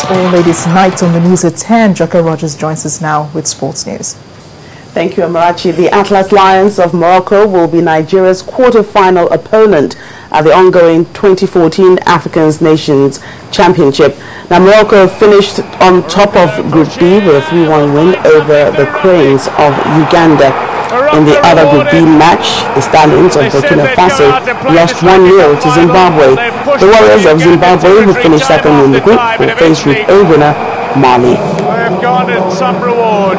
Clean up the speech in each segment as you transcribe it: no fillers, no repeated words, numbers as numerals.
That's all, ladies. Tonight on the news at 10, Joke Rogers joins us now with sports news. Thank you, Amarachi. The Atlas Lions of Morocco will be Nigeria's quarter-final opponent at the ongoing 2014 African Nations Championship. Now, Morocco finished on top of Group B with a 3-1 win over the Cranes of Uganda. In the other Group B match, the Stallions of Burkina Faso lost 1-0 to Zimbabwe. The Warriors of Zimbabwe, who finished second in the group, will face Group A winner Mali. They've garnered some reward.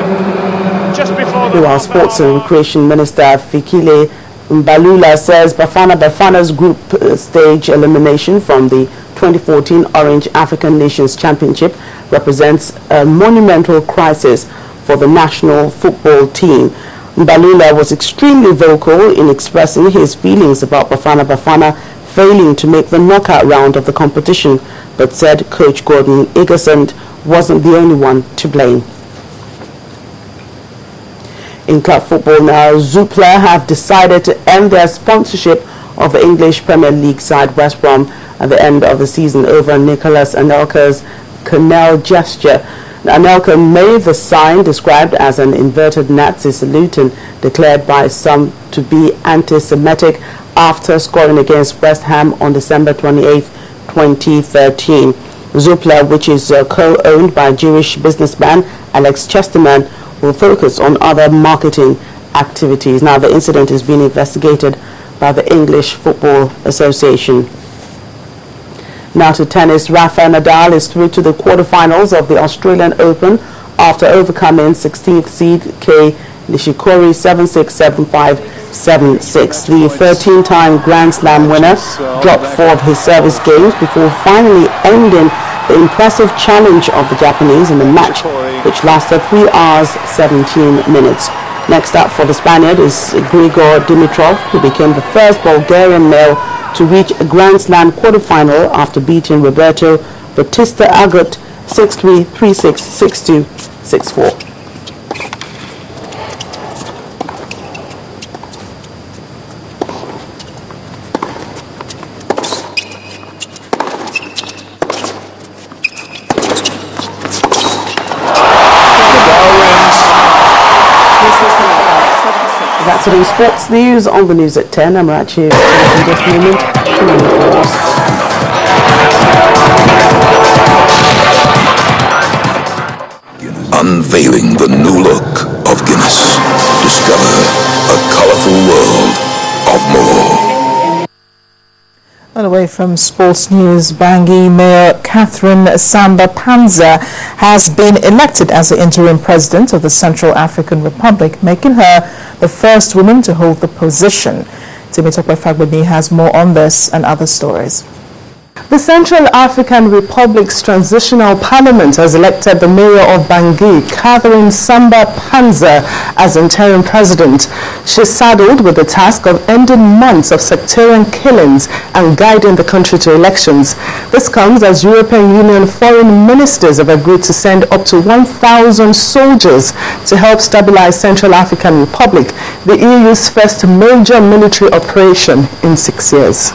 Just before the Sports and Recreation Minister Fikile Mbalula says Bafana's group stage elimination from the 2014 Orange African Nations Championship represents a monumental crisis for the national football team. Mbalula was extremely vocal in expressing his feelings about Bafana failing to make the knockout round of the competition, but said coach Gordon Igesund wasn't the only one to blame. In club football now, Zoopla have decided to end their sponsorship of the English Premier League side West Brom at the end of the season over Nicolas Anelka's Canal gesture. Anelka made the sign described as an inverted Nazi salute and declared by some to be anti-Semitic after scoring against West Ham on December 28, 2013. Zoopla, which is co-owned by Jewish businessman Alex Chesterman, will focus on other marketing activities. Now, the incident is being investigated by the English Football Association. Now to tennis, Rafael Nadal is through to the quarterfinals of the Australian Open after overcoming 16th seed Kei Nishikori 7-6, 7-5, 7-6. The 13-time Grand Slam winner dropped 4 of his service games before finally ending the impressive challenge of the Japanese in the match, which lasted 3 hours 17 minutes. Next up for the Spaniard is Grigor Dimitrov, who became the first Bulgarian male to reach a Grand Slam quarterfinal after beating Roberto Bautista Agut 6-3, 3-6, 6-2, 6-4. That's it in sports news on the news at 10. I'm actually in this moment. Unveiling the new look of Guinness. Discover a colorful world of more. All the way from sports news, Bangui Mayor Catherine Samba Panza has been elected as the interim president of the Central African Republic, making her the first woman to hold the position. Temitope Fagbeni has more on this and other stories. The Central African Republic's Transitional Parliament has elected the mayor of Bangui, Catherine Samba Panza, as interim president. She's saddled with the task of ending months of sectarian killings and guiding the country to elections. This comes as European Union foreign ministers have agreed to send up to 1,000 soldiers to help stabilize Central African Republic, the EU's first major military operation in 6 years.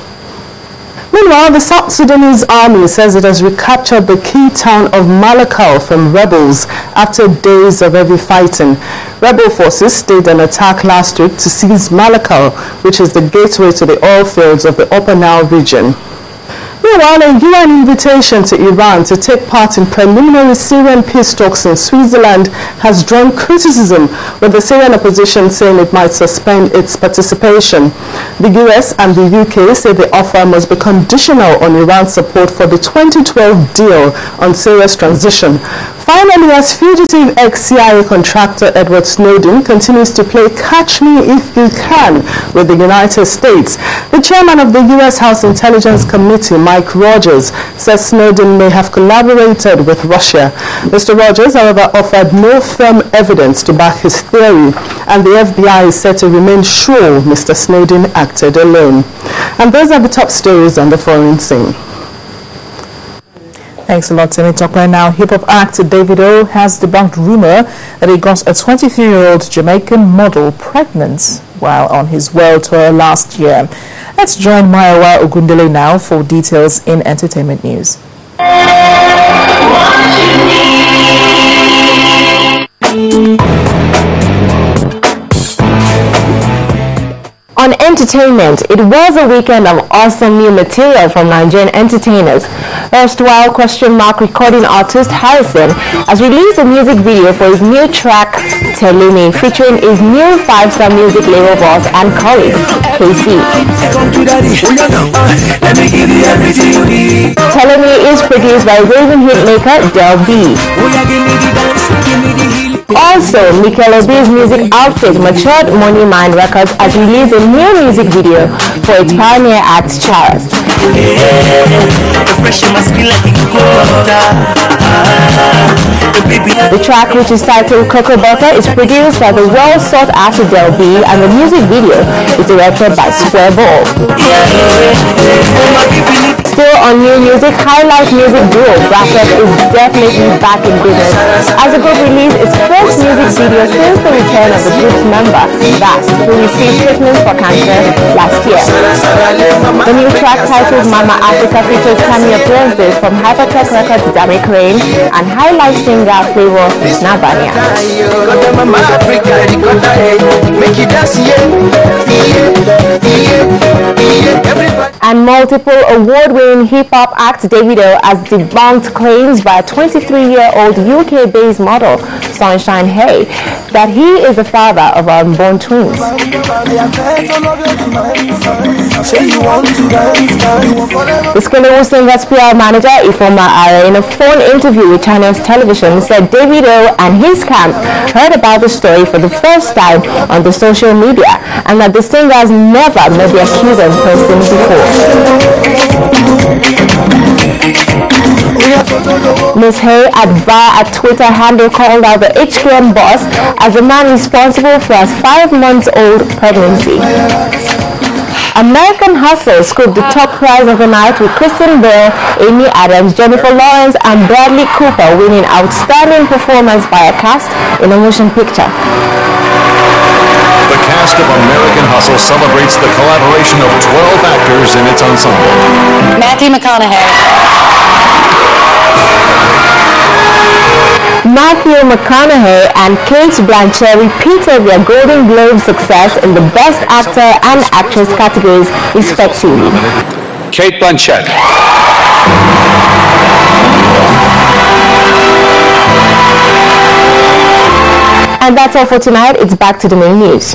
Meanwhile, the South Sudanese army says it has recaptured the key town of Malakal from rebels after days of heavy fighting. Rebel forces staged an attack last week to seize Malakal, which is the gateway to the oil fields of the Upper Nile region. Meanwhile, a UN invitation to Iran to take part in preliminary Syrian peace talks in Switzerland has drawn criticism, with the Syrian opposition saying it might suspend its participation. The US and the UK say the offer must be conditional on Iran's support for the 2012 deal on Syria's transition. Finally, as fugitive ex-CIA contractor Edward Snowden continues to play catch me if you can with the United States, the chairman of the US House Intelligence Committee, Mike Rogers, says Snowden may have collaborated with Russia. Mr. Rogers, however, offered no firm evidence to back his theory, and the FBI is said to remain sure Mr. Snowden acted alone. And those are the top stories on the foreign scene. Thanks a lot, Temitope. Now, hip-hop actor Davido has debunked rumor that he got a 23-year-old Jamaican model pregnant while on his world tour last year. Let's join Mayawa Ogundele now for details in entertainment news. On entertainment, it was a weekend of awesome new material from Nigerian entertainers. Erstwhile question mark recording artist Harrison has released a music video for his new track Tell Me, featuring his new 5-star music label boss and colleague, KC. Tell Me is produced by raving hitmaker Del B. Also, Mikel Obi's music outfit Matured Money Mind Records has released a new music video for its pioneer act Charles. The track, which is titled Cocoa Butter, is produced by the well-sought-after Del B, and the music video is directed by Square Ball. Still on new music, Highlight music duo Bracket is definitely back in business, as the group released its first music video since the return of the group's member, Vast, who received treatment for cancer last year. The new track titled Mama Africa features cameo appearances from Hypertech Records' Dami Crane and Highlight singer Flavor Navania. And multiple award-winning hip-hop act Davido has debunked claims by a 23-year-old UK-based model, Sunshine Hay, that he is the father of unborn twins. The Skelewu singer's PR manager, Ifoma Are, in a phone interview with Channels Television, said Davido and his camp heard about the story for the first time on the social media, and that the singer has never met the accuser in person before. Ms. Hay via a Twitter handle called out the HKM boss as the man responsible for his 5-month-old pregnancy. American Hustle scooped the top prize of the night with Kristen Bell, Amy Adams, Jennifer Lawrence, and Bradley Cooper winning Outstanding Performance by a Cast in a Motion Picture. The cast of American Hustle celebrates the collaboration of 12 actors in its ensemble. Matthew McConaughey. Matthew McConaughey and Kate Blanchett repeated their Golden Globe success in the Best Actor and Actress categories, respectively. Kate Blanchett. And that's all for tonight. It's back to the main news.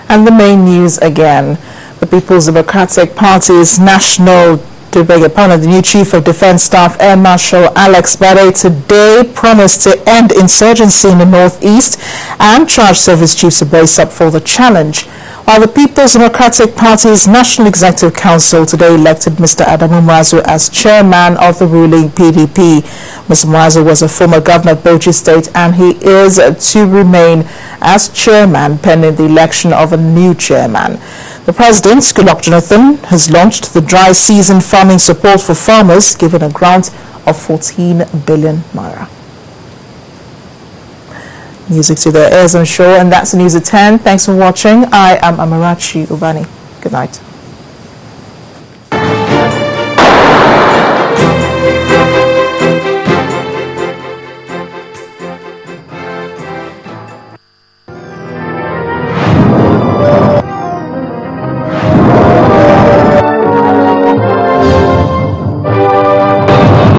And the main news again. The People's Democratic Party's the new Chief of Defense Staff, Air Marshal Alex Bade, today promised to end insurgency in the northeast and charged service chiefs to brace up for the challenge. While the People's Democratic Party's National Executive Council today elected Mr. Adamu Mwazu as chairman of the ruling PDP. Mr. Mwazu was a former governor of Bauchi State, and he is to remain as chairman pending the election of a new chairman. The President, Goodluck Jonathan, has launched the dry season farming support for farmers, given a grant of 14 billion naira. Music to the ears, I'm sure, and that's the news at 10. Thanks for watching. I am Amarachi Ubani. Good night.